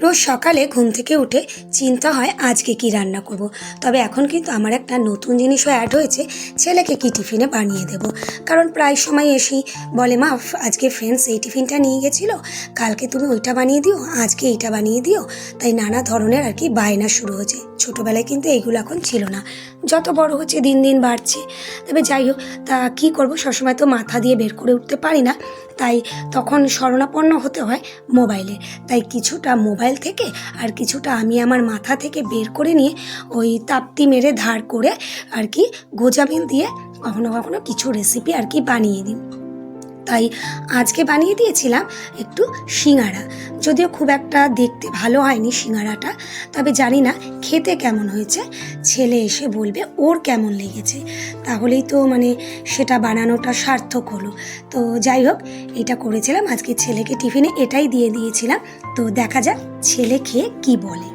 রোজ সকালে ঘুম থেকে উঠে চিন্তা হয় আজকে কি রান্না করব। তবে এখন কিন্তু আমার একটা নতুন জিনিসও অ্যাড হয়েছে, ছেলেকে কি টিফিনে বানিয়ে দেব। কারণ প্রায় সময় এসি বলে, মা আজকে ফ্রেন্ডস এই টিফিনটা নিয়ে গেছিলো, কালকে তুমি ওইটা বানিয়ে দিও, আজকে এইটা বানিয়ে দিও। তাই নানা ধরনের আর কি বায়না শুরু হয়েছে। ছোটোবেলায় কিন্তু এইগুলো এখন ছিল না, যত বড় হচ্ছে দিন দিন বাড়ছে। তবে যাই হোক, তা কী করবো, সবসময় তো মাথা দিয়ে বের করে উঠতে পারি না, তাই তখন শরণাপন্ন হতে হয় মোবাইলে। তাই কিছুটা মোবাইল থেকে আর কিছুটা আমি আমার মাথা থেকে বের করে নিয়ে ওই তাপ্তি মেরে ধার করে আর কি গোজামিল দিয়ে কখনো কখনো কিছু রেসিপি আর কি বানিয়ে দিই। তাই আজকে বানিয়ে দিয়েছিলাম একটু সিঙাড়া। যদিও খুব একটা দেখতে ভালো হয়নি সিঙাড়াটা, তবে জানি না খেতে কেমন হয়েছে। ছেলে এসে বলবে ওর কেমন লেগেছে, তাহলেই তো মানে সেটা বানানোটা সার্থক হলো। তো যাই হোক, এটা করেছিলাম আজকে, ছেলেকে টিফিনে এটাই দিয়ে দিয়েছিলাম। তো দেখা যাক ছেলে খেয়ে কি বলে।